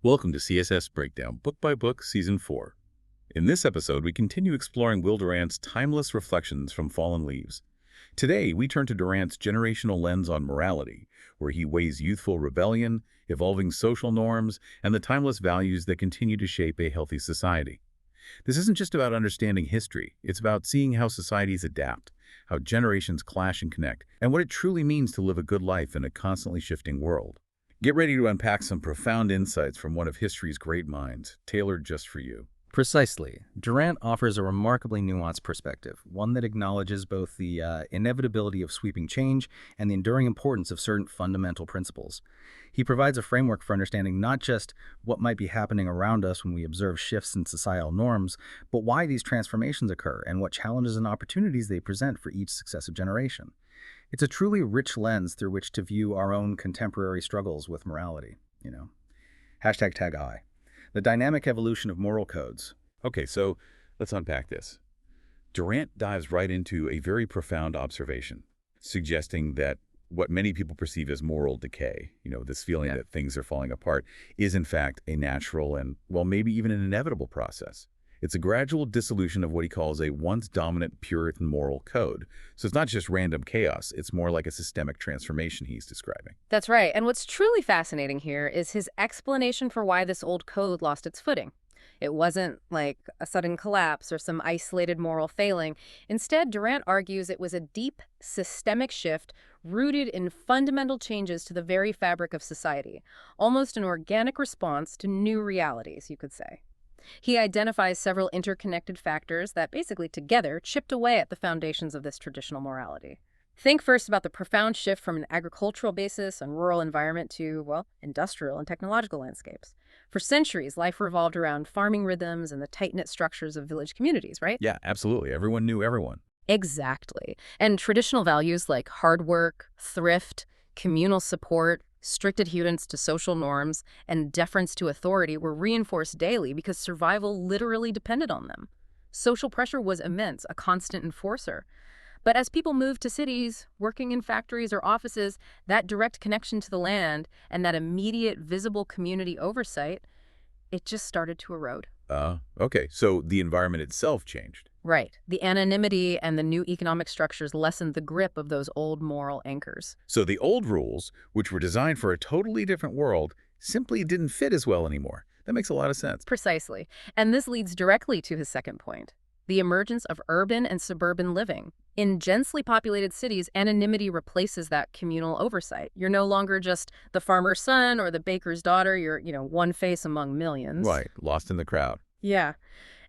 Welcome to CSS Breakdown, Book by Book, Season 4. In this episode, we continue exploring Will Durant's timeless reflections from Fallen Leaves. Today, we turn to Durant's generational lens on morality, where he weighs youthful rebellion, evolving social norms, and the timeless values that continue to shape a healthy society. This isn't just about understanding history, it's about seeing how societies adapt, how generations clash and connect, and what it truly means to live a good life in a constantly shifting world. Get ready to unpack some profound insights from one of history's great minds, tailored just for you. Precisely. Durant offers a remarkably nuanced perspective, one that acknowledges both the inevitability of sweeping change and the enduring importance of certain fundamental principles. He provides a framework for understanding not just what might be happening around us when we observe shifts in societal norms, but why these transformations occur and what challenges and opportunities they present for each successive generation. It's a truly rich lens through which to view our own contemporary struggles with morality, Hashtag tag I. The dynamic evolution of moral codes. Okay, so let's unpack this. Durant dives right into a very profound observation, suggesting that what many people perceive as moral decay, this feeling that things are falling apart, is in fact a natural and, well, maybe even an inevitable process. It's a gradual dissolution of what he calls a once dominant Puritan moral code. So it's not just random chaos, it's more like a systemic transformation he's describing. That's right. And what's truly fascinating here is his explanation for why this old code lost its footing. It wasn't like a sudden collapse or some isolated moral failing. Instead, Durant argues it was a deep, systemic shift rooted in fundamental changes to the very fabric of society, almost an organic response to new realities, you could say. He identifies several interconnected factors that basically together chipped away at the foundations of this traditional morality. Think first about the profound shift from an agricultural basis and rural environment to, well, industrial and technological landscapes. For centuries, life revolved around farming rhythms and the tight-knit structures of village communities, right? Yeah, absolutely. Everyone knew everyone. Exactly. And traditional values like hard work, thrift, communal support, strict adherence to social norms, and deference to authority were reinforced daily because survival literally depended on them. Social pressure was immense, a constant enforcer. But as people moved to cities, working in factories or offices, that direct connection to the land and that immediate visible community oversight, it just started to erode. Okay, so the environment itself changed. Right. The anonymity and the new economic structures lessened the grip of those old moral anchors. So the old rules, which were designed for a totally different world, simply didn't fit as well anymore. That makes a lot of sense. Precisely. And this leads directly to his second point, the emergence of urban and suburban living. In densely populated cities, anonymity replaces that communal oversight. You're no longer just the farmer's son or the baker's daughter. You're, one face among millions. Right, lost in the crowd. Yeah.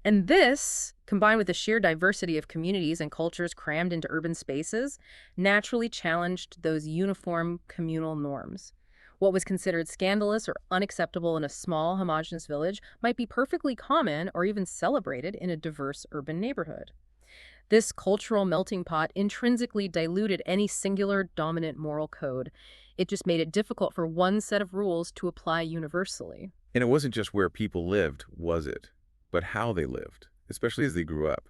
And this, combined with the sheer diversity of communities and cultures crammed into urban spaces, naturally challenged those uniform communal norms. What was considered scandalous or unacceptable in a small, homogeneous village might be perfectly common or even celebrated in a diverse urban neighborhood. This cultural melting pot intrinsically diluted any singular dominant moral code. It just made it difficult for one set of rules to apply universally. And it wasn't just where people lived, was it? But how they lived, especially as they grew up.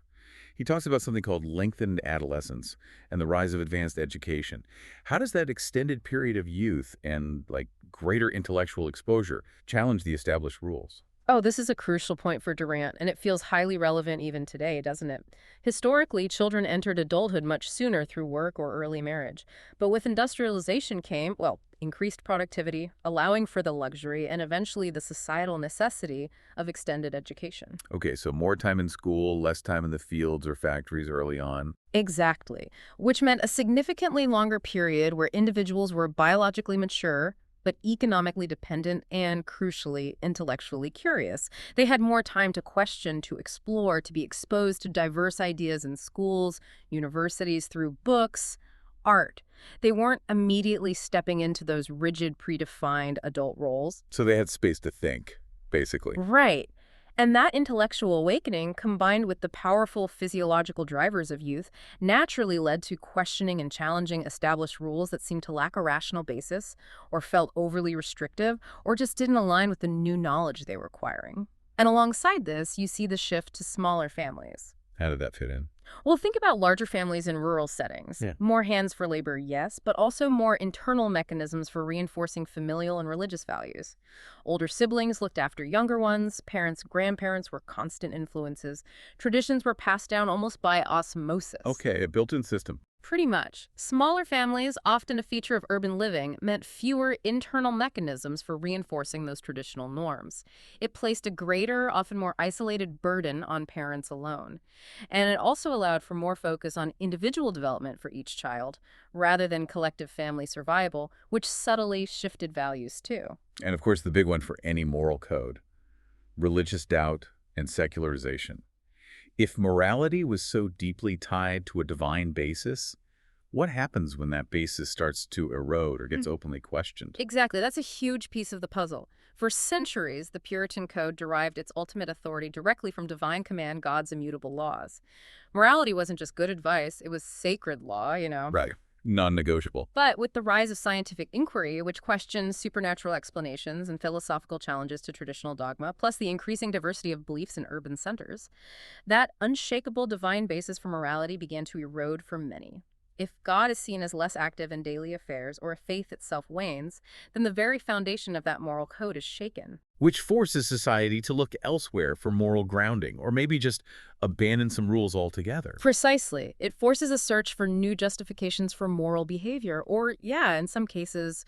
He talks about something called lengthened adolescence and the rise of advanced education. How does that extended period of youth and, greater intellectual exposure challenge the established rules? Oh, this is a crucial point for Durant, and it feels highly relevant even today, doesn't it? Historically, children entered adulthood much sooner through work or early marriage. But with industrialization came, increased productivity, allowing for the luxury and eventually the societal necessity of extended education. Okay, so more time in school, less time in the fields or factories early on. Exactly, which meant a significantly longer period where individuals were biologically mature, but economically dependent and, crucially, intellectually curious. They had more time to question, to explore, to be exposed to diverse ideas in schools, universities, through books, art. They weren't immediately stepping into those rigid, predefined adult roles. So they had space to think, basically. Right. And that intellectual awakening, combined with the powerful physiological drivers of youth, naturally led to questioning and challenging established rules that seemed to lack a rational basis, or felt overly restrictive, or just didn't align with the new knowledge they were acquiring. And alongside this, you see the shift to smaller families. How did that fit in? Well, think about larger families in rural settings. Yeah. More hands for labor, yes, but also more internal mechanisms for reinforcing familial and religious values. Older siblings looked after younger ones, parents, grandparents were constant influences. Traditions were passed down almost by osmosis. Okay, a built-in system. Pretty much. Smaller families, often a feature of urban living, meant fewer internal mechanisms for reinforcing those traditional norms. It placed a greater, often more isolated burden on parents alone. And it also allowed for more focus on individual development for each child, rather than collective family survival, which subtly shifted values too. And of course, the big one for any moral code, religious doubt and secularization. If morality was so deeply tied to a divine basis, what happens when that basis starts to erode or gets openly questioned? Exactly. That's a huge piece of the puzzle. For centuries, the Puritan Code derived its ultimate authority directly from divine command, God's immutable laws. Morality wasn't just good advice, it was sacred law. Right. Non-negotiable. But with the rise of scientific inquiry, which questions supernatural explanations and philosophical challenges to traditional dogma, plus the increasing diversity of beliefs in urban centers, that unshakable divine basis for morality began to erode for many. If God is seen as less active in daily affairs, or if faith itself wanes, then the very foundation of that moral code is shaken. Which forces society to look elsewhere for moral grounding, or maybe just abandon some rules altogether. Precisely. It forces a search for new justifications for moral behavior, or, in some cases,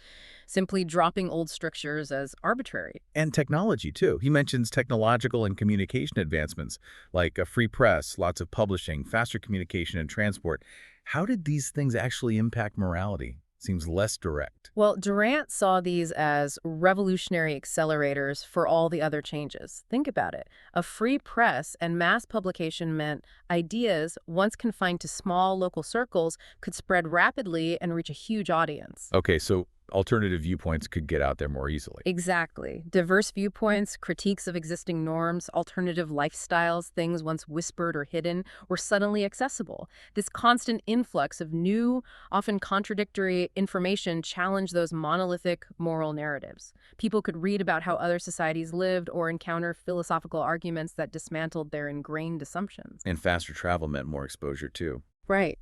simply dropping old strictures as arbitrary. And technology, too. He mentions technological and communication advancements, like a free press, lots of publishing, faster communication and transport. How did these things actually impact morality? Seems less direct. Well, Durant saw these as revolutionary accelerators for all the other changes. Think about it. A free press and mass publication meant ideas, once confined to small local circles, could spread rapidly and reach a huge audience. Okay, so alternative viewpoints could get out there more easily. Exactly. Diverse viewpoints, critiques of existing norms, alternative lifestyles, things once whispered or hidden, were suddenly accessible. This constant influx of new, often contradictory information challenged those monolithic moral narratives. People could read about how other societies lived or encounter philosophical arguments that dismantled their ingrained assumptions. And faster travel meant more exposure, too. Right.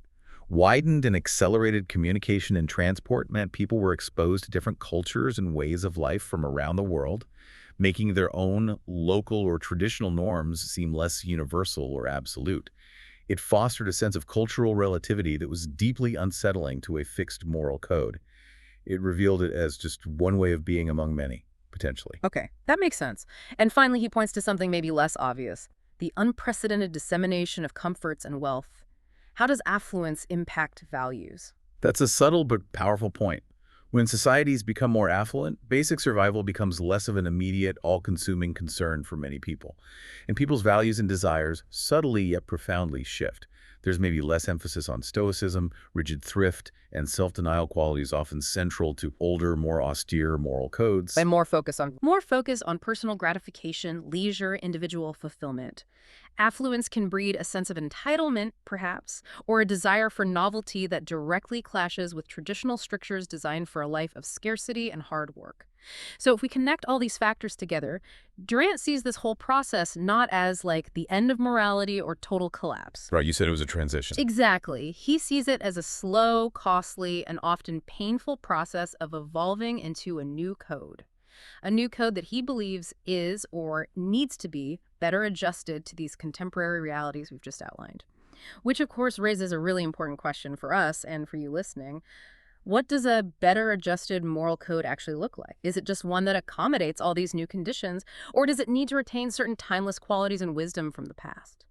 Widened and accelerated communication and transport meant people were exposed to different cultures and ways of life from around the world, making their own local or traditional norms seem less universal or absolute. It fostered a sense of cultural relativity that was deeply unsettling to a fixed moral code. It revealed it as just one way of being among many, potentially. Okay, that makes sense. And finally, he points to something maybe less obvious: the unprecedented dissemination of comforts and wealth. How does affluence impact values? That's a subtle but powerful point. When societies become more affluent, basic survival becomes less of an immediate, all-consuming concern for many people. And people's values and desires subtly yet profoundly shift. There's maybe less emphasis on stoicism, rigid thrift, and self-denial qualities often central to older, more austere moral codes. And more focus on personal gratification, leisure, individual fulfillment. Affluence can breed a sense of entitlement, perhaps, or a desire for novelty that directly clashes with traditional strictures designed for a life of scarcity and hard work. So if we connect all these factors together, Durant sees this whole process not as like the end of morality or total collapse. Right, you said it was a transition. Exactly. He sees it as a slow, costly, and often painful process of evolving into a new code. A new code that he believes is or needs to be better adjusted to these contemporary realities we've just outlined. Which, of course, raises a really important question for us and for you listening. What does a better adjusted moral code actually look like? Is it just one that accommodates all these new conditions, or does it need to retain certain timeless qualities and wisdom from the past?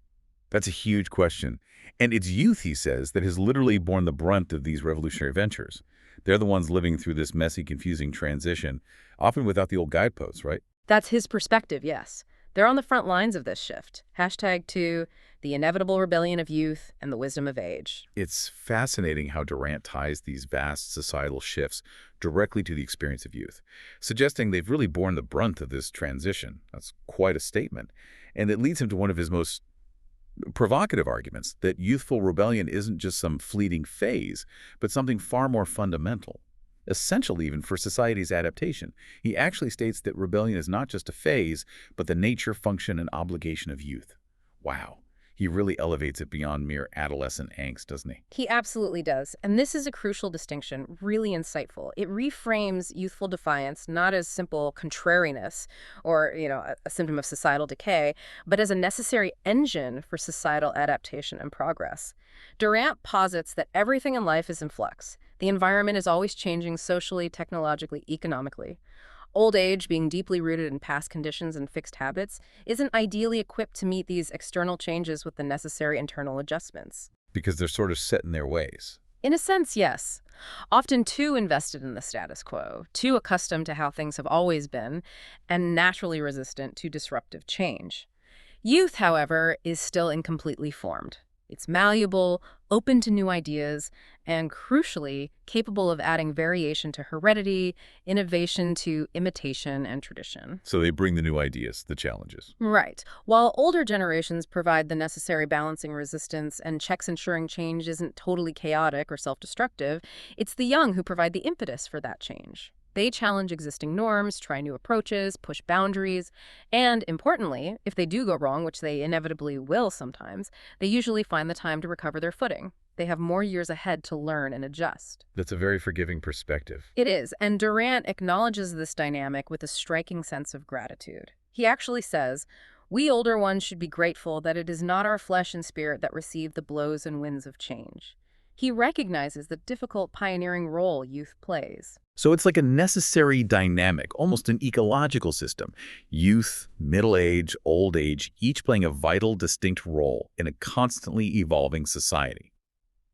That's a huge question. And it's youth, he says, that has literally borne the brunt of these revolutionary ventures. They're the ones living through this messy, confusing transition, often without the old guideposts, right? That's his perspective, yes. They're on the front lines of this shift. #2, the inevitable rebellion of youth and the wisdom of age. It's fascinating how Durant ties these vast societal shifts directly to the experience of youth, suggesting they've really borne the brunt of this transition. That's quite a statement. And it leads him to one of his most provocative arguments, that youthful rebellion isn't just some fleeting phase, but something far more fundamental, essential even for society's adaptation. He actually states that rebellion is not just a phase, but the nature, function, and obligation of youth. Wow. He really elevates it beyond mere adolescent angst, doesn't he? He absolutely does. And this is a crucial distinction, really insightful. It reframes youthful defiance not as simple contrariness or, a symptom of societal decay, but as a necessary engine for societal adaptation and progress. Durant posits that everything in life is in flux. The environment is always changing socially, technologically, economically. Old age, being deeply rooted in past conditions and fixed habits, isn't ideally equipped to meet these external changes with the necessary internal adjustments. Because they're sort of set in their ways. In a sense, yes. Often too invested in the status quo, too accustomed to how things have always been, and naturally resistant to disruptive change. Youth, however, is still incompletely formed. It's malleable, open to new ideas, and crucially, capable of adding variation to heredity, innovation to imitation and tradition. So they bring the new ideas, the challenges. Right. While older generations provide the necessary balancing resistance and checks ensuring change isn't totally chaotic or self-destructive, it's the young who provide the impetus for that change. They challenge existing norms, try new approaches, push boundaries, and, importantly, if they do go wrong, which they inevitably will sometimes, they usually find the time to recover their footing. They have more years ahead to learn and adjust. That's a very forgiving perspective. It is, and Durant acknowledges this dynamic with a striking sense of gratitude. He actually says, "We older ones should be grateful that it is not our flesh and spirit that receive the blows and winds of change." He recognizes the difficult pioneering role youth plays. So it's like a necessary dynamic, almost an ecological system. Youth, middle age, old age, each playing a vital, distinct role in a constantly evolving society.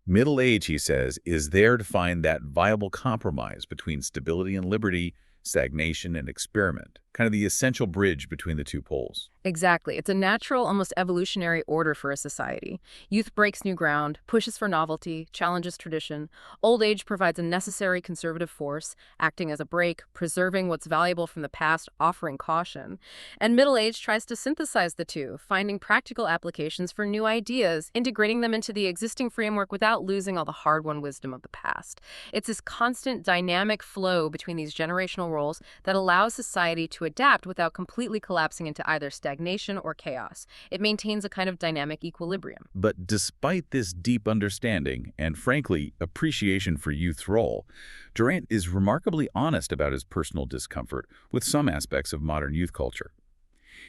Middle age, he says, is there to find that viable compromise between stability and liberty, stagnation and experiment, kind of the essential bridge between the two poles. Exactly. It's a natural, almost evolutionary order for a society. Youth breaks new ground, pushes for novelty, challenges tradition. Old age provides a necessary conservative force, acting as a brake, preserving what's valuable from the past, offering caution. And middle age tries to synthesize the two, finding practical applications for new ideas, integrating them into the existing framework without losing all the hard-won wisdom of the past. It's this constant dynamic flow between these generational roles that allows society to adapt without completely collapsing into either stagnation or chaos. It maintains a kind of dynamic equilibrium. But despite this deep understanding and, frankly, appreciation for youth's role, Durant is remarkably honest about his personal discomfort with some aspects of modern youth culture.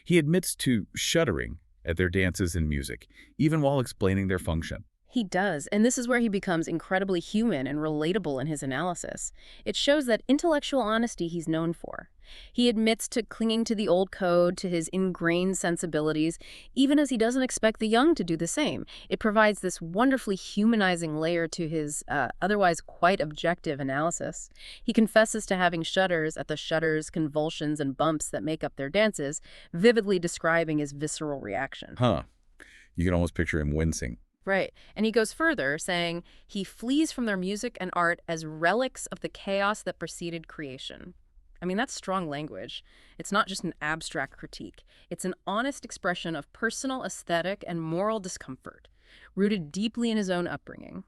He admits to shuddering at their dances and music, even while explaining their function. He does, and this is where he becomes incredibly human and relatable in his analysis. It shows that intellectual honesty he's known for. He admits to clinging to the old code, to his ingrained sensibilities, even as he doesn't expect the young to do the same. It provides this wonderfully humanizing layer to his otherwise quite objective analysis. He confesses to having shudders at the shudders, convulsions, and bumps that make up their dances, vividly describing his visceral reaction. Huh. You can almost picture him wincing. Right. And he goes further, saying he flees from their music and art as relics of the chaos that preceded creation. I mean, that's strong language. It's not just an abstract critique. It's an honest expression of personal aesthetic and moral discomfort, rooted deeply in his own upbringing.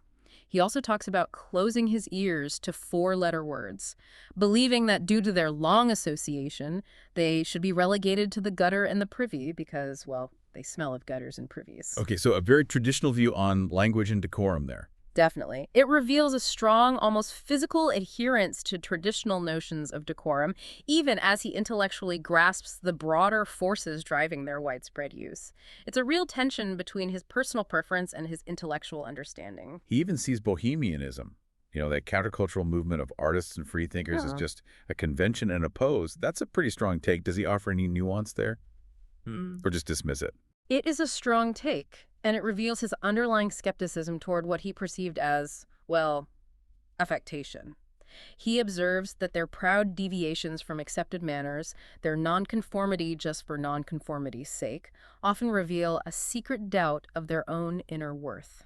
He also talks about closing his ears to four-letter words, believing that due to their long association, they should be relegated to the gutter and the privy because, well, they smell of gutters and privies. Okay, so a very traditional view on language and decorum there. Definitely. It reveals a strong, almost physical adherence to traditional notions of decorum, even as he intellectually grasps the broader forces driving their widespread use. It's a real tension between his personal preference and his intellectual understanding. He even sees bohemianism, that countercultural movement of artists and freethinkers as just a convention and a pose. That's a pretty strong take. Does he offer any nuance there? Or just dismiss it? It is a strong take, and it reveals his underlying skepticism toward what he perceived as, well, affectation. He observes that their proud deviations from accepted manners, their nonconformity just for nonconformity's sake, often reveal a secret doubt of their own inner worth.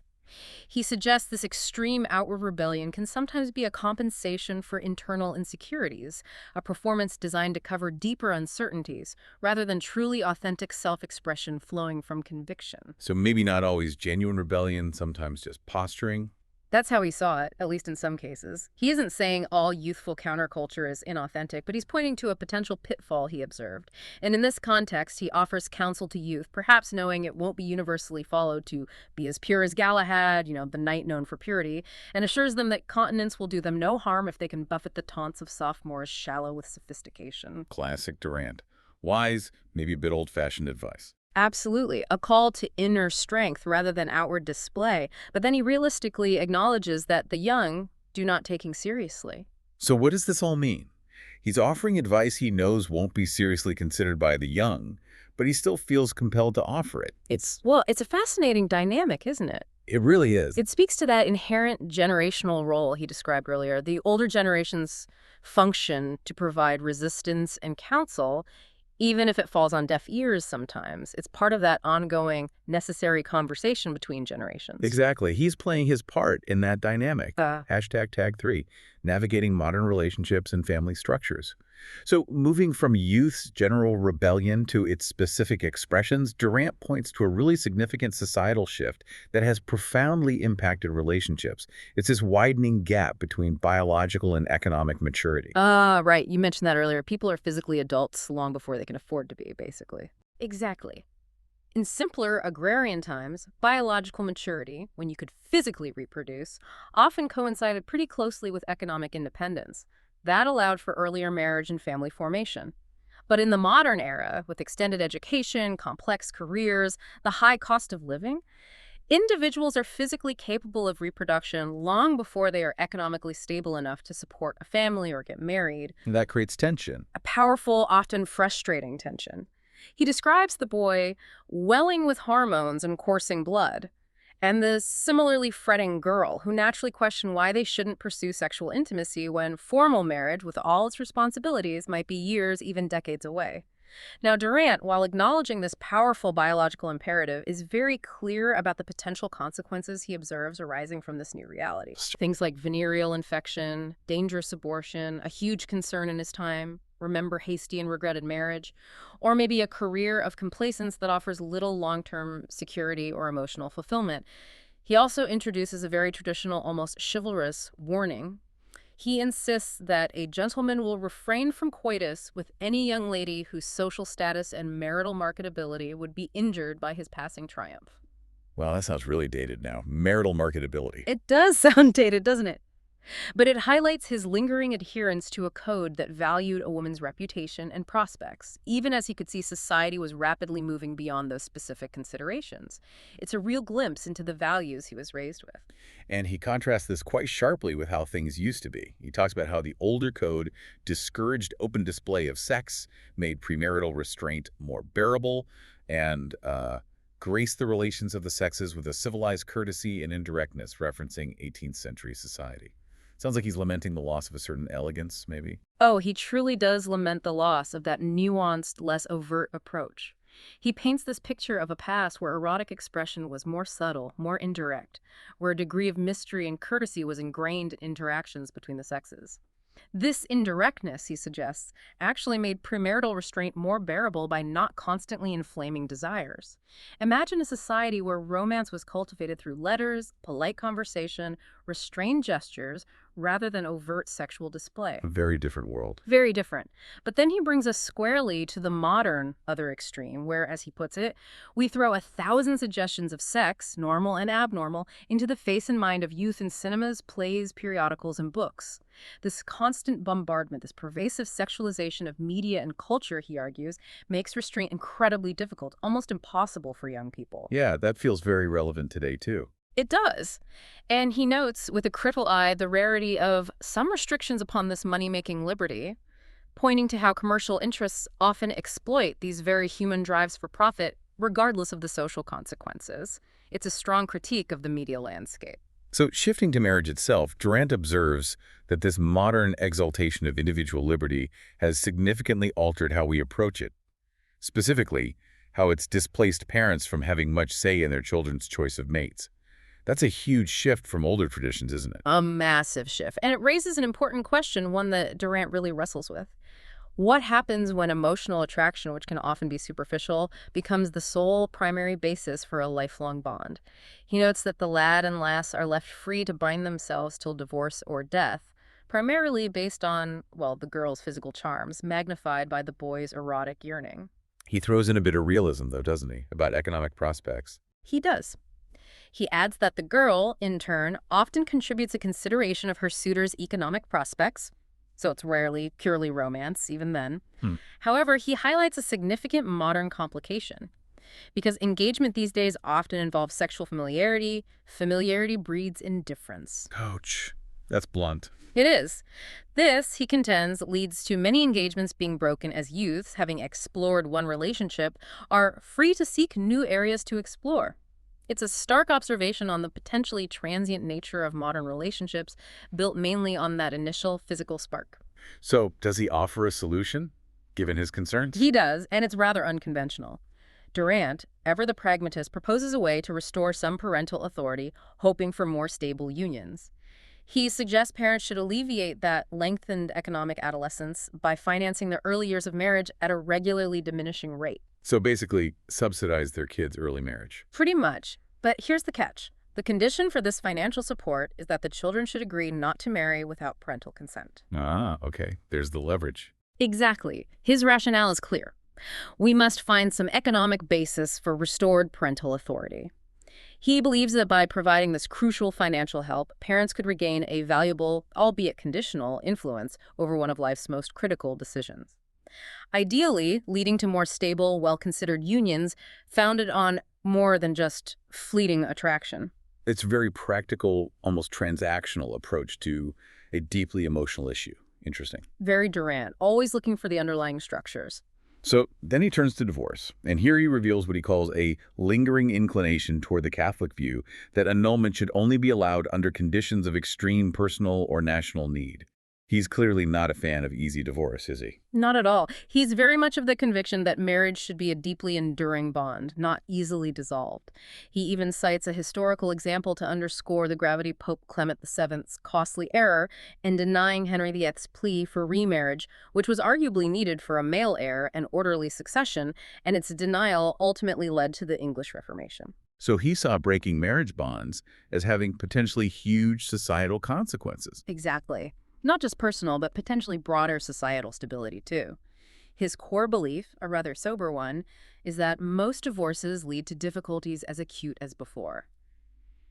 He suggests this extreme outward rebellion can sometimes be a compensation for internal insecurities, a performance designed to cover deeper uncertainties, rather than truly authentic self-expression flowing from conviction. So maybe not always genuine rebellion, sometimes just posturing? That's how he saw it, at least in some cases. He isn't saying all youthful counterculture is inauthentic, but he's pointing to a potential pitfall he observed. And in this context, he offers counsel to youth, perhaps knowing it won't be universally followed, to be as pure as Galahad, the knight known for purity, and assures them that continence will do them no harm if they can buffet the taunts of sophomores shallow with sophistication. Classic Durant. Wise, maybe a bit old-fashioned advice. Absolutely. A call to inner strength rather than outward display. But then he realistically acknowledges that the young do not take him seriously. So what does this all mean? He's offering advice he knows won't be seriously considered by the young, but he still feels compelled to offer it. It's a fascinating dynamic, isn't it? It really is. It speaks to that inherent generational role he described earlier. The older generations function to provide resistance and counsel, even if it falls on deaf ears sometimes. It's part of that ongoing, necessary conversation between generations. Exactly. He's playing his part in that dynamic. #tag3, navigating modern relationships and family structures. So moving from youth's general rebellion to its specific expressions, Durant points to a really significant societal shift that has profoundly impacted relationships. It's this widening gap between biological and economic maturity. Right. You mentioned that earlier. People are physically adults long before they can afford to be, basically. Exactly. In simpler agrarian times, biological maturity, when you could physically reproduce, often coincided pretty closely with economic independence. That allowed for earlier marriage and family formation. But in the modern era, with extended education, complex careers, the high cost of living, individuals are physically capable of reproduction long before they are economically stable enough to support a family or get married. And that creates tension. A powerful, often frustrating tension. He describes the boy welling with hormones and coursing blood, and the similarly fretting girl who naturally question why they shouldn't pursue sexual intimacy when formal marriage, with all its responsibilities, might be years, even decades away. Now, Durant, while acknowledging this powerful biological imperative, is very clear about the potential consequences he observes arising from this new reality. Things like venereal infection, dangerous abortion, a huge concern in his time, remember hasty and regretted marriage, or maybe a career of complacence that offers little long-term security or emotional fulfillment. He also introduces a very traditional, almost chivalrous warning. He insists that a gentleman will refrain from coitus with any young lady whose social status and marital marketability would be injured by his passing triumph. Wow, that sounds really dated now. Marital marketability. It does sound dated, doesn't it? But it highlights his lingering adherence to a code that valued a woman's reputation and prospects, even as he could see society was rapidly moving beyond those specific considerations. It's a real glimpse into the values he was raised with. And he contrasts this quite sharply with how things used to be. He talks about how the older code discouraged open display of sex, made premarital restraint more bearable, and graced the relations of the sexes with a civilized courtesy and indirectness, referencing 18th century society. Sounds like he's lamenting the loss of a certain elegance, maybe? Oh, he truly does lament the loss of that nuanced, less overt approach. He paints this picture of a past where erotic expression was more subtle, more indirect, where a degree of mystery and courtesy was ingrained in interactions between the sexes. This indirectness, he suggests, actually made premarital restraint more bearable by not constantly inflaming desires. Imagine a society where romance was cultivated through letters, polite conversation, restrained gestures, rather than overt sexual display. A very different world. Very different. But then he brings us squarely to the modern other extreme, where, as he puts it, we throw 1,000 suggestions of sex, normal and abnormal, into the face and mind of youth in cinemas, plays, periodicals, and books. This constant bombardment, this pervasive sexualization of media and culture, he argues, makes restraint incredibly difficult, almost impossible for young people. Yeah, that feels very relevant today, too. It does. And he notes, with a critical eye, the rarity of some restrictions upon this money-making liberty, pointing to how commercial interests often exploit these very human drives for profit, regardless of the social consequences. It's a strong critique of the media landscape. So, shifting to marriage itself, Durant observes that this modern exaltation of individual liberty has significantly altered how we approach it. Specifically, how it's displaced parents from having much say in their children's choice of mates. That's a huge shift from older traditions, isn't it? A massive shift. And it raises an important question, one that Durant really wrestles with. What happens when emotional attraction, which can often be superficial, becomes the sole primary basis for a lifelong bond? He notes that the lad and lass are left free to bind themselves till divorce or death, primarily based on, well, the girl's physical charms, magnified by the boy's erotic yearning. He throws in a bit of realism, though, doesn't he, about economic prospects? He does. He adds that the girl, in turn, often contributes a consideration of her suitor's economic prospects, so it's rarely purely romance, even then. However, he highlights a significant modern complication. Because engagement these days often involves sexual familiarity, familiarity breeds indifference. Ouch. That's blunt. It is. This, he contends, leads to many engagements being broken as youths, having explored one relationship, are free to seek new areas to explore. It's a stark observation on the potentially transient nature of modern relationships, built mainly on that initial physical spark. So, does he offer a solution, given his concerns? He does, and it's rather unconventional. Durant, ever the pragmatist, proposes a way to restore some parental authority, hoping for more stable unions. He suggests parents should alleviate that lengthened economic adolescence by financing the early years of marriage at a regularly diminishing rate. So basically, subsidize their kids' early marriage. Pretty much. But here's the catch. The condition for this financial support is that the children should agree not to marry without parental consent. Ah, okay. There's the leverage. Exactly. His rationale is clear. We must find some economic basis for restored parental authority. He believes that by providing this crucial financial help, parents could regain a valuable, albeit conditional, influence over one of life's most critical decisions. Ideally, leading to more stable, well-considered unions founded on more than just fleeting attraction. It's a very practical, almost transactional approach to a deeply emotional issue. Interesting. Very Durant, always looking for the underlying structures. So then he turns to divorce, and here he reveals what he calls a lingering inclination toward the Catholic view that annulment should only be allowed under conditions of extreme personal or national need. He's clearly not a fan of easy divorce, is he? Not at all. He's very much of the conviction that marriage should be a deeply enduring bond, not easily dissolved. He even cites a historical example to underscore the gravity of Pope Clement VII's costly error in denying Henry VIII's plea for remarriage, which was arguably needed for a male heir and orderly succession, and its denial ultimately led to the English Reformation. So he saw breaking marriage bonds as having potentially huge societal consequences. Exactly. Not just personal, but potentially broader societal stability, too. His core belief, a rather sober one, is that most divorces lead to difficulties as acute as before.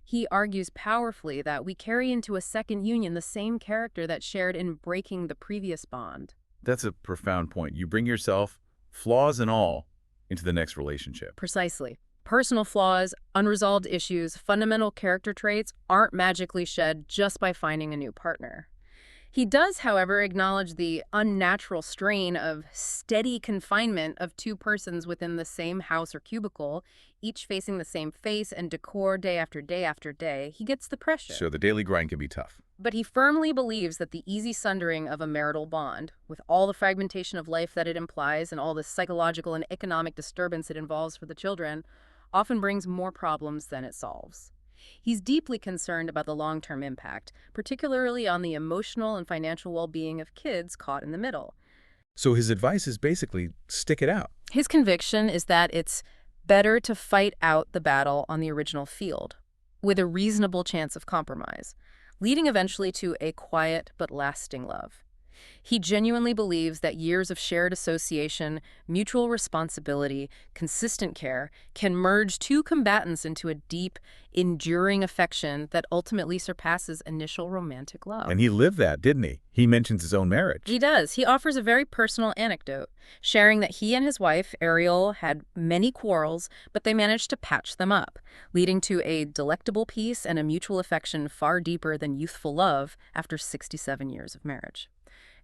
He argues powerfully that we carry into a second union the same character that shared in breaking the previous bond. That's a profound point. You bring yourself, flaws and all, into the next relationship. Precisely. Personal flaws, unresolved issues, fundamental character traits aren't magically shed just by finding a new partner. He does, however, acknowledge the unnatural strain of steady confinement of two persons within the same house or cubicle, each facing the same face and decor day after day after day. He gets the pressure. So the daily grind can be tough. But he firmly believes that the easy sundering of a marital bond, with all the fragmentation of life that it implies and all the psychological and economic disturbance it involves for the children, often brings more problems than it solves. He's deeply concerned about the long-term impact, particularly on the emotional and financial well-being of kids caught in the middle. So his advice is basically stick it out. His conviction is that it's better to fight out the battle on the original field, with a reasonable chance of compromise, leading eventually to a quiet but lasting love. He genuinely believes that years of shared association, mutual responsibility, consistent care can merge two combatants into a deep, enduring affection that ultimately surpasses initial romantic love. And he lived that, didn't he? He mentions his own marriage. He does. He offers a very personal anecdote, sharing that he and his wife, Ariel, had many quarrels, but they managed to patch them up, leading to a delectable peace and a mutual affection far deeper than youthful love after 67 years of marriage.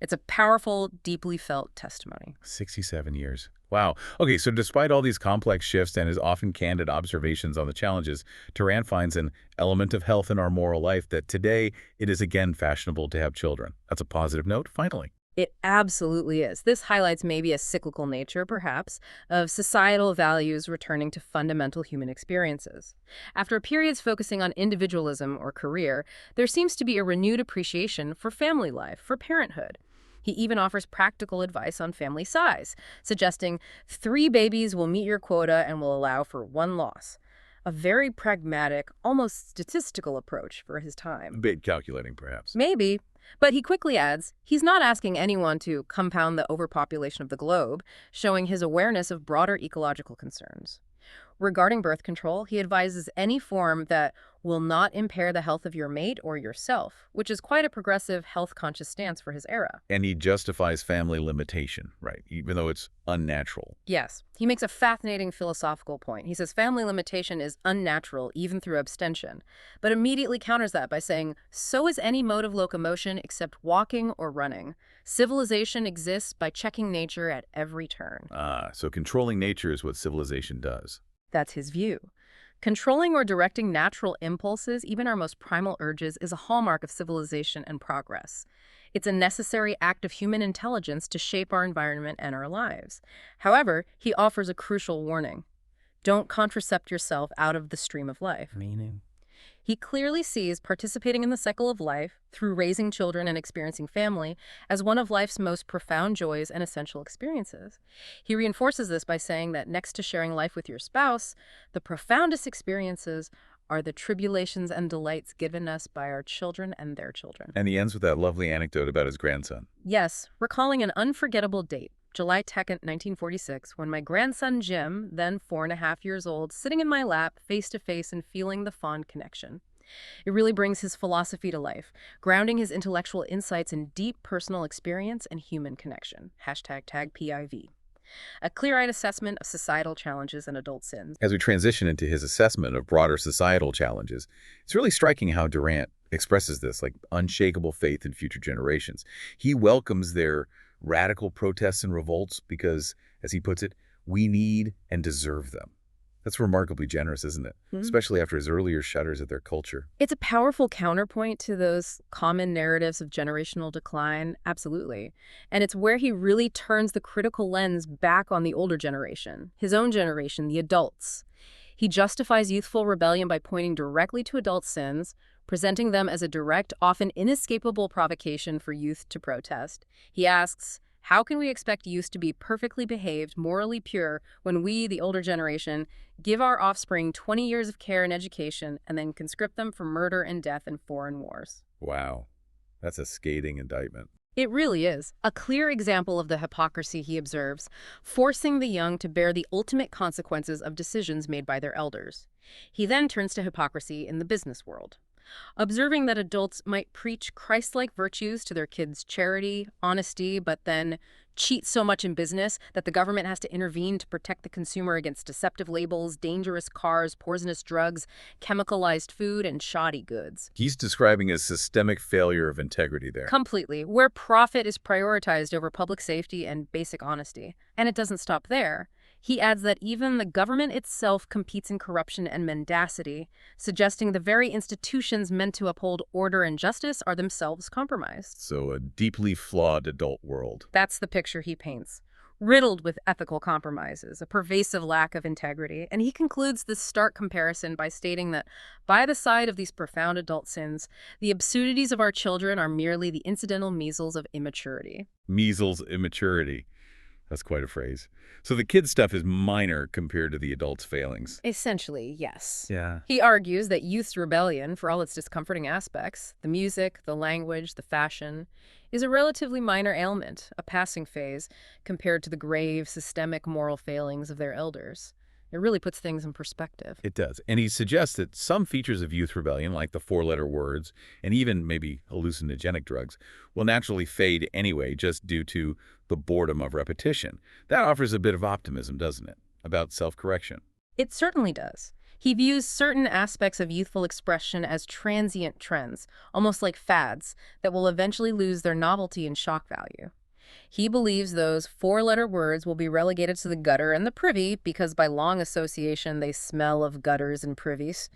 It's a powerful, deeply felt testimony. 67 years. Wow. Okay, so despite all these complex shifts and his often candid observations on the challenges, Durant finds an element of health in our moral life that today it is again fashionable to have children. That's a positive note, finally. It absolutely is. This highlights maybe a cyclical nature, perhaps, of societal values returning to fundamental human experiences. After periods focusing on individualism or career, there seems to be a renewed appreciation for family life, for parenthood. He even offers practical advice on family size, suggesting 3 babies will meet your quota and will allow for 1 loss. A very pragmatic, almost statistical approach for his A time. bit calculating, perhaps. Maybe. But he quickly adds, he's not asking anyone to compound the overpopulation of the globe, showing his awareness of broader ecological concerns. Regarding birth control, he advises any form that will not impair the health of your mate or yourself, which is quite a progressive, health-conscious stance for his era. And he justifies family limitation, right, even though it's unnatural. Yes, he makes a fascinating philosophical point. He says family limitation is unnatural even through abstention, but immediately counters that by saying, so is any mode of locomotion except walking or running. Civilization exists by checking nature at every turn. So controlling nature is what civilization does. That's his view. Controlling or directing natural impulses, even our most primal urges, is a hallmark of civilization and progress. It's a necessary act of human intelligence to shape our environment and our lives. However, he offers a crucial warning. Don't contracept yourself out of the stream of life. Meaning? He clearly sees participating in the cycle of life through raising children and experiencing family as one of life's most profound joys and essential experiences. He reinforces this by saying that next to sharing life with your spouse, the profoundest experiences are the tribulations and delights given us by our children and their children. And he ends with that lovely anecdote about his grandson. Yes, recalling an unforgettable date, July 2nd, 1946, when my grandson Jim, then 4.5 years old, sitting in my lap, face to face and feeling the fond connection. It really brings his philosophy to life, grounding his intellectual insights in deep personal experience and human connection. #tag PIV. A clear-eyed assessment of societal challenges and adult sins. As we transition into his assessment of broader societal challenges, it's really striking how Durant expresses this, like unshakable faith in future generations. He welcomes their radical protests and revolts because, as he puts it, we need and deserve them. That's remarkably generous, isn't it? Especially after his earlier shudders at their culture. It's a powerful counterpoint to those common narratives of generational decline, absolutely. And it's where he really turns the critical lens back on the older generation, his own generation, the adults. He justifies youthful rebellion by pointing directly to adult sins, presenting them as a direct, often inescapable provocation for youth to protest. He asks, how can we expect youth to be perfectly behaved, morally pure, when we, the older generation, give our offspring 20 years of care and education and then conscript them for murder and death in foreign wars? Wow, that's a scathing indictment. It really is. A clear example of the hypocrisy he observes, forcing the young to bear the ultimate consequences of decisions made by their elders. He then turns to hypocrisy in the business world, observing that adults might preach Christ-like virtues to their kids' charity, honesty, but then cheat so much in business that the government has to intervene to protect the consumer against deceptive labels, dangerous cars, poisonous drugs, chemicalized food, and shoddy goods. He's describing a systemic failure of integrity there. Completely, where profit is prioritized over public safety and basic honesty. And it doesn't stop there. He adds that even the government itself competes in corruption and mendacity, suggesting the very institutions meant to uphold order and justice are themselves compromised. So a deeply flawed adult world. That's the picture he paints, riddled with ethical compromises, a pervasive lack of integrity, and he concludes this stark comparison by stating that by the side of these profound adult sins, the absurdities of our children are merely the incidental measles of immaturity. Measles immaturity. That's quite a phrase. So the kid stuff is minor compared to the adult's failings. Essentially, yes. Yeah. He argues that youth's rebellion, for all its discomforting aspects, the music, the language, the fashion, is a relatively minor ailment, a passing phase, compared to the grave, systemic moral failings of their elders. It really puts things in perspective. It does. And he suggests that some features of youth rebellion, like the 4-letter words, and even maybe hallucinogenic drugs, will naturally fade anyway just due to the boredom of repetition. That offers a bit of optimism, doesn't it, about self-correction? It certainly does. He views certain aspects of youthful expression as transient trends, almost like fads, that will eventually lose their novelty and shock value. He believes those 4-letter words will be relegated to the gutter and the privy because by long association they smell of gutters and privies.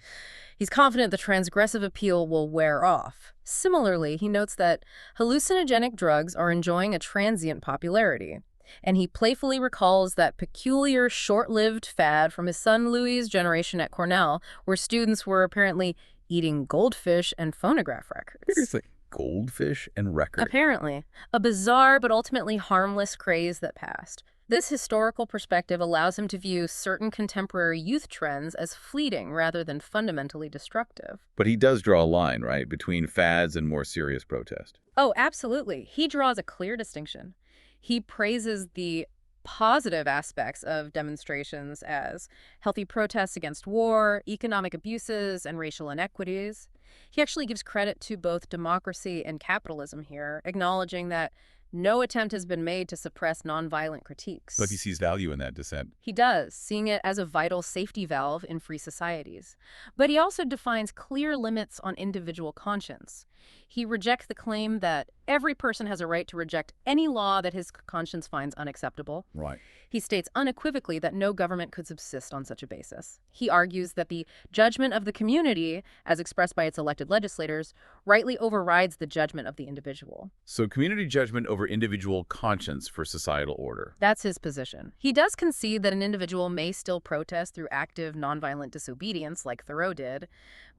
He's confident the transgressive appeal will wear off. Similarly, he notes that hallucinogenic drugs are enjoying a transient popularity, and he playfully recalls that peculiar short-lived fad from his son Louis's generation at Cornell, where students were apparently eating goldfish and phonograph records. Seriously. goldfish and record. Apparently, a bizarre but ultimately harmless craze that passed. This historical perspective allows him to view certain contemporary youth trends as fleeting rather than fundamentally destructive. But he does draw a line, right, between fads and more serious protest. Oh, absolutely. He draws a clear distinction. He praises the positive aspects of demonstrations as healthy protests against war, economic abuses, and racial inequities. He actually gives credit to both democracy and capitalism here, acknowledging that no attempt has been made to suppress nonviolent critiques. But he sees value in that dissent. He does, seeing it as a vital safety valve in free societies. But he also defines clear limits on individual conscience. He rejects the claim that every person has a right to reject any law that his conscience finds unacceptable. Right. He states unequivocally that no government could subsist on such a basis. He argues that the judgment of the community, as expressed by its elected legislators, rightly overrides the judgment of the individual. So community judgment over individual conscience for societal order. That's his position. He does concede that an individual may still protest through active, nonviolent disobedience, like Thoreau did,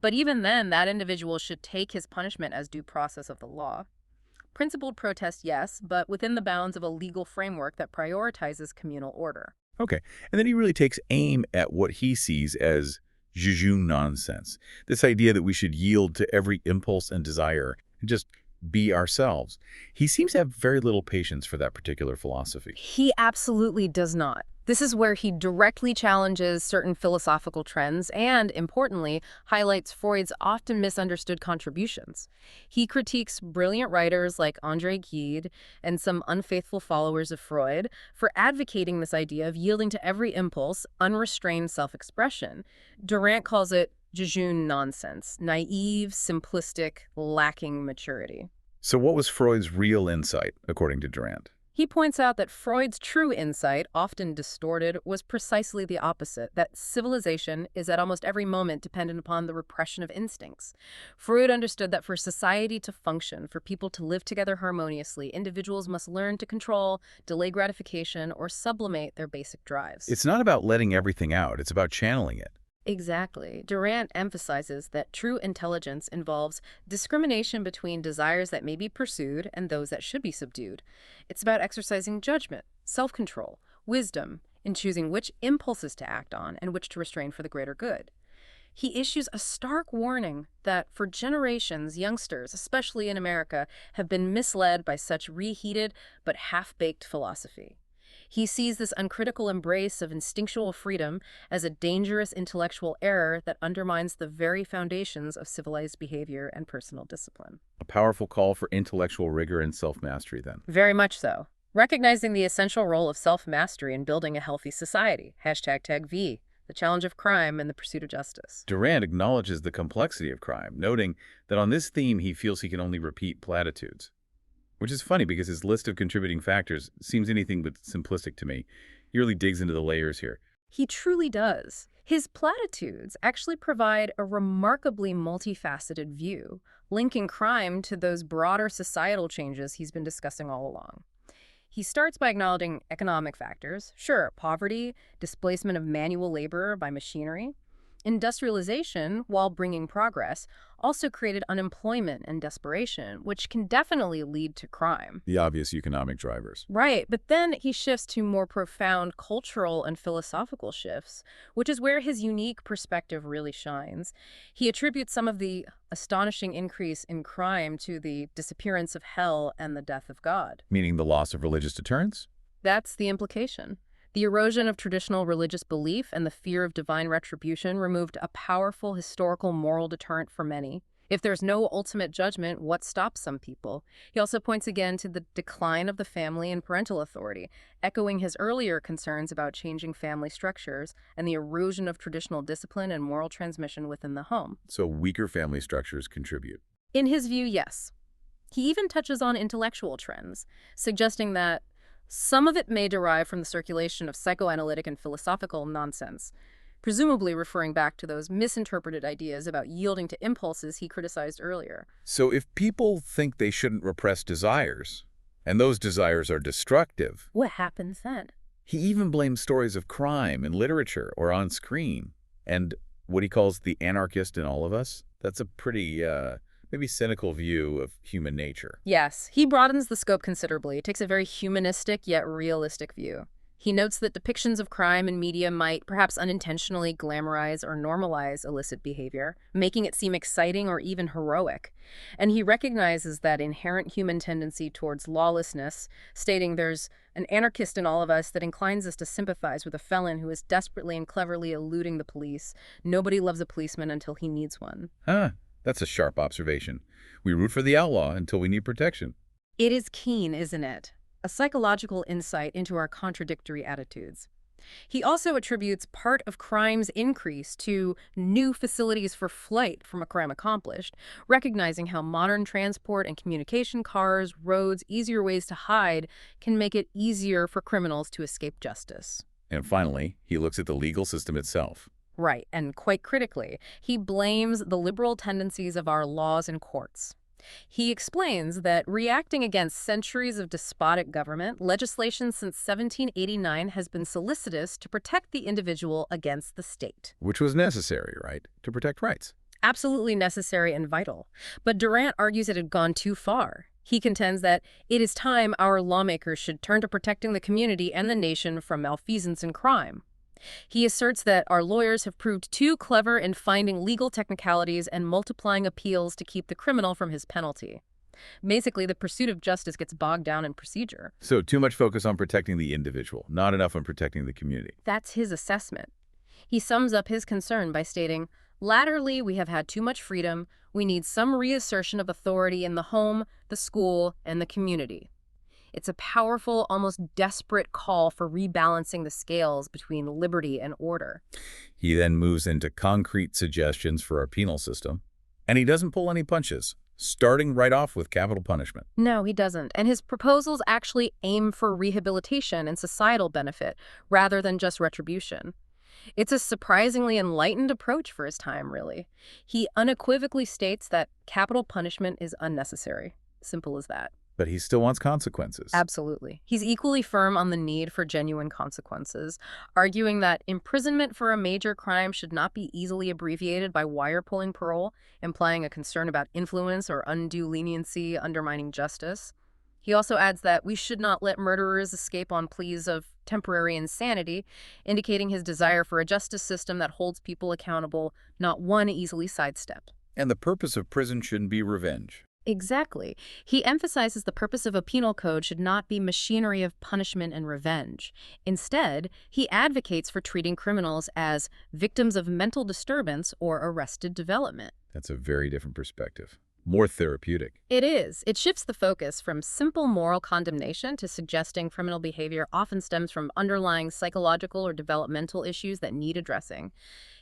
but even then, that individual should take his punishment as due process of the law. Principled protest, yes, but within the bounds of a legal framework that prioritizes communal order. Okay. And then he really takes aim at what he sees as jejune nonsense. This idea that we should yield to every impulse and desire and just be ourselves. He seems to have very little patience for that particular philosophy. He absolutely does not. This is where he directly challenges certain philosophical trends and, importantly, highlights Freud's often misunderstood contributions. He critiques brilliant writers like André Gide and some unfaithful followers of Freud for advocating this idea of yielding to every impulse, unrestrained self-expression. Durant calls it jejune nonsense, naive, simplistic, lacking maturity. So what was Freud's real insight, according to Durant? He points out that Freud's true insight, often distorted, was precisely the opposite, that civilization is at almost every moment dependent upon the repression of instincts. Freud understood that for society to function, for people to live together harmoniously, individuals must learn to control, delay gratification, or sublimate their basic drives. It's not about letting everything out. It's about channeling it. Exactly. Durant emphasizes that true intelligence involves discrimination between desires that may be pursued and those that should be subdued. It's about exercising judgment, self-control, wisdom in choosing which impulses to act on and which to restrain for the greater good. He issues a stark warning that for generations, youngsters, especially in America, have been misled by such reheated but half-baked philosophy. He sees this uncritical embrace of instinctual freedom as a dangerous intellectual error that undermines the very foundations of civilized behavior and personal discipline. A powerful call for intellectual rigor and self-mastery, then. Very much so. Recognizing the essential role of self-mastery in building a healthy society. #TagV, the challenge of crime and the pursuit of justice. Durant acknowledges the complexity of crime, noting that on this theme he feels he can only repeat platitudes. Which is funny because his list of contributing factors seems anything but simplistic to me. He really digs into the layers here. He truly does. His platitudes actually provide a remarkably multifaceted view, linking crime to those broader societal changes he's been discussing all along. He starts by acknowledging economic factors. Sure, poverty, displacement of manual labor by machinery. Industrialization, while bringing progress, also created unemployment and desperation, which can definitely lead to crime. The obvious economic drivers. Right, but then he shifts to more profound cultural and philosophical shifts, which is where his unique perspective really shines. He attributes some of the astonishing increase in crime to the disappearance of hell and the death of God. Meaning the loss of religious deterrence? That's the implication. The erosion of traditional religious belief and the fear of divine retribution removed a powerful historical moral deterrent for many. If there's no ultimate judgment, what stops some people? He also points again to the decline of the family and parental authority, echoing his earlier concerns about changing family structures and the erosion of traditional discipline and moral transmission within the home. So weaker family structures contribute. In his view, yes. He even touches on intellectual trends, suggesting that some of it may derive from the circulation of psychoanalytic and philosophical nonsense, presumably referring back to those misinterpreted ideas about yielding to impulses he criticized earlier. So if people think they shouldn't repress desires, and those desires are destructive, what happens then? He even blames stories of crime in literature or on screen. And what he calls the anarchist in all of us, that's a pretty maybe cynical view of human nature. Yes, he broadens the scope considerably, takes a very humanistic yet realistic view. He notes that depictions of crime in media might perhaps unintentionally glamorize or normalize illicit behavior, making it seem exciting or even heroic. And he recognizes that inherent human tendency towards lawlessness, stating there's an anarchist in all of us that inclines us to sympathize with a felon who is desperately and cleverly eluding the police. Nobody loves a policeman until he needs one. That's a sharp observation. We root for the outlaw until we need protection. It is keen, isn't it? A psychological insight into our contradictory attitudes. He also attributes part of crime's increase to new facilities for flight from a crime accomplished, recognizing how modern transport and communication, cars, roads, easier ways to hide can make it easier for criminals to escape justice. And finally, he looks at the legal system itself. Right, and quite critically, he blames the liberal tendencies of our laws and courts. He explains that reacting against centuries of despotic government, legislation since 1789 has been solicitous to protect the individual against the state. Which was necessary, right, to protect rights. Absolutely necessary and vital. But Durant argues it had gone too far. He contends that it is time our lawmakers should turn to protecting the community and the nation from malfeasance and crime. He asserts that our lawyers have proved too clever in finding legal technicalities and multiplying appeals to keep the criminal from his penalty. Basically, the pursuit of justice gets bogged down in procedure. So too much focus on protecting the individual, not enough on protecting the community. That's his assessment. He sums up his concern by stating, "Latterly, we have had too much freedom. We need some reassertion of authority in the home, the school, and the community." It's a powerful, almost desperate call for rebalancing the scales between liberty and order. He then moves into concrete suggestions for our penal system, and he doesn't pull any punches, starting right off with capital punishment. No, he doesn't. And his proposals actually aim for rehabilitation and societal benefit rather than just retribution. It's a surprisingly enlightened approach for his time, really. He unequivocally states that capital punishment is unnecessary. Simple as that. But he still wants consequences. Absolutely. He's equally firm on the need for genuine consequences, arguing that imprisonment for a major crime should not be easily abbreviated by wire-pulling parole, implying a concern about influence or undue leniency undermining justice. He also adds that we should not let murderers escape on pleas of temporary insanity, indicating his desire for a justice system that holds people accountable, not one easily sidestepped. And the purpose of prison shouldn't be revenge. Exactly. He emphasizes the purpose of a penal code should not be machinery of punishment and revenge. Instead, he advocates for treating criminals as victims of mental disturbance or arrested development. That's a very different perspective. More therapeutic. It is. It shifts the focus from simple moral condemnation to suggesting criminal behavior often stems from underlying psychological or developmental issues that need addressing.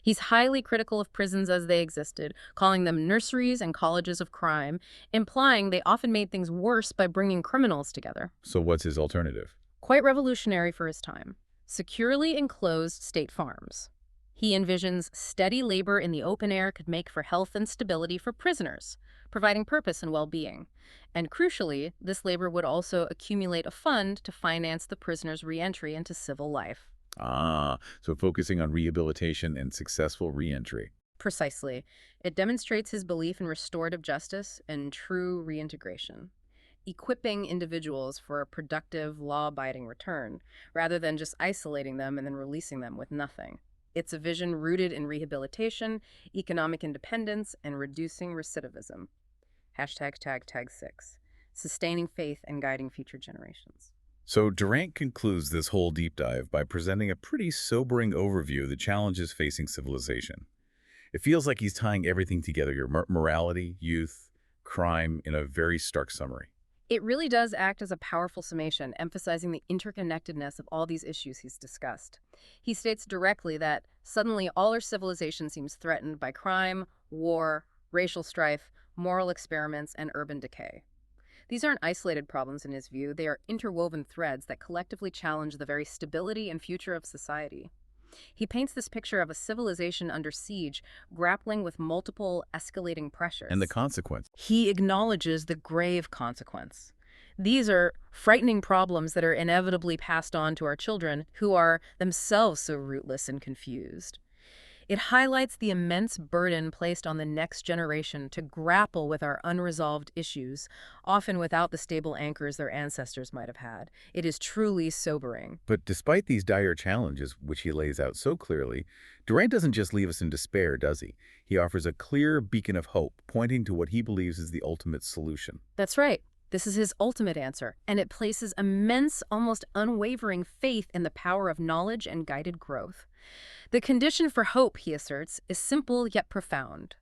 He's highly critical of prisons as they existed, calling them nurseries and colleges of crime, implying they often made things worse by bringing criminals together. So what's his alternative? Quite revolutionary for his time. Securely enclosed state farms. He envisions steady labor in the open air could make for health and stability for prisoners, providing purpose and well-being. And crucially, this labor would also accumulate a fund to finance the prisoner's re-entry into civil life. So focusing on rehabilitation and successful re-entry. Precisely. It demonstrates his belief in restorative justice and true reintegration, equipping individuals for a productive, law-abiding return, rather than just isolating them and then releasing them with nothing. It's a vision rooted in rehabilitation, economic independence, and reducing recidivism. #6. Sustaining faith and guiding future generations. So Durant concludes this whole deep dive by presenting a pretty sobering overview of the challenges facing civilization. It feels like he's tying everything together, your morality, youth, crime, in a very stark summary. It really does act as a powerful summation, emphasizing the interconnectedness of all these issues he's discussed. He states directly that suddenly all our civilization seems threatened by crime, war, racial strife, moral experiments, and urban decay. These aren't isolated problems in his view, they are interwoven threads that collectively challenge the very stability and future of society. He paints this picture of a civilization under siege, grappling with multiple escalating pressures. And the consequence. He acknowledges the grave consequence. These are frightening problems that are inevitably passed on to our children, who are themselves so rootless and confused. It highlights the immense burden placed on the next generation to grapple with our unresolved issues, often without the stable anchors their ancestors might have had. It is truly sobering. But despite these dire challenges, which he lays out so clearly, Durant doesn't just leave us in despair, does he? He offers a clear beacon of hope, pointing to what he believes is the ultimate solution. That's right. This is his ultimate answer, and it places immense, almost unwavering faith in the power of knowledge and guided growth. The condition for hope, he asserts, is simple yet profound.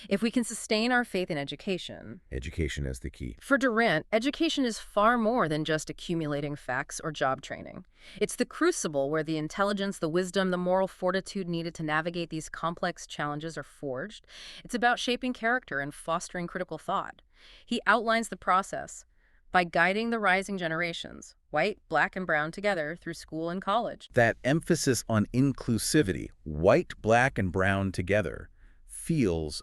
If we can sustain our faith in education. Education is the key. For Durant, education is far more than just accumulating facts or job training. It's the crucible where the intelligence, the wisdom, the moral fortitude needed to navigate these complex challenges are forged. It's about shaping character and fostering critical thought. He outlines the process by guiding the rising generations, white, black, and brown together through school and college. That emphasis on inclusivity, white, black, and brown together, feels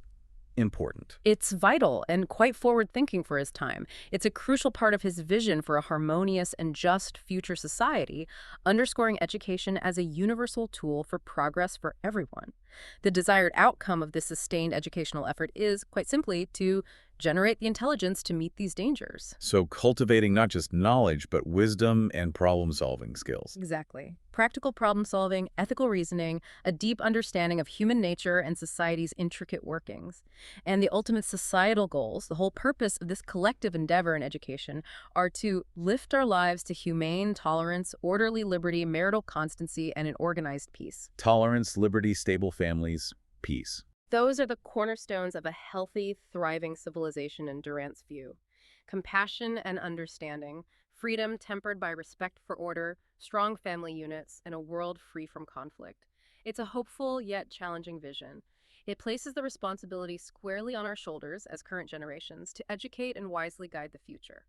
important. It's vital and quite forward-thinking for his time. It's a crucial part of his vision for a harmonious and just future society, underscoring education as a universal tool for progress for everyone. The desired outcome of this sustained educational effort is, quite simply, to generate the intelligence to meet these dangers. So cultivating not just knowledge, but wisdom and problem-solving skills. Exactly. Practical problem-solving, ethical reasoning, a deep understanding of human nature and society's intricate workings. And the ultimate societal goals, the whole purpose of this collective endeavor in education, are to lift our lives to humane tolerance, orderly liberty, marital constancy, and an organized peace. Tolerance, liberty, stable families, peace. Those are the cornerstones of a healthy, thriving civilization in Durant's view. Compassion and understanding, freedom tempered by respect for order, strong family units, and a world free from conflict. It's a hopeful yet challenging vision. It places the responsibility squarely on our shoulders as current generations to educate and wisely guide the future.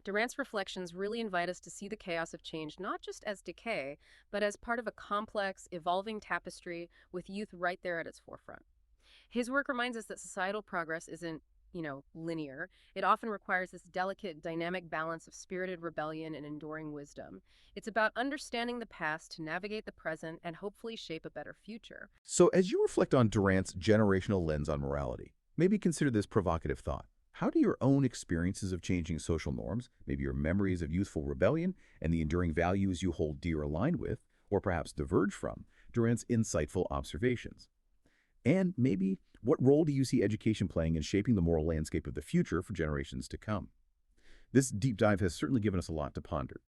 Durant's reflections really invite us to see the chaos of change not just as decay, but as part of a complex, evolving tapestry with youth right there at its forefront. His work reminds us that societal progress isn't, linear. It often requires this delicate, dynamic balance of spirited rebellion and enduring wisdom. It's about understanding the past to navigate the present and hopefully shape a better future. So as you reflect on Durant's generational lens on morality, maybe consider this provocative thought. How do your own experiences of changing social norms, maybe your memories of youthful rebellion and the enduring values you hold dear align with, or perhaps diverge from, Durant's insightful observations? And maybe, what role do you see education playing in shaping the moral landscape of the future for generations to come? This deep dive has certainly given us a lot to ponder.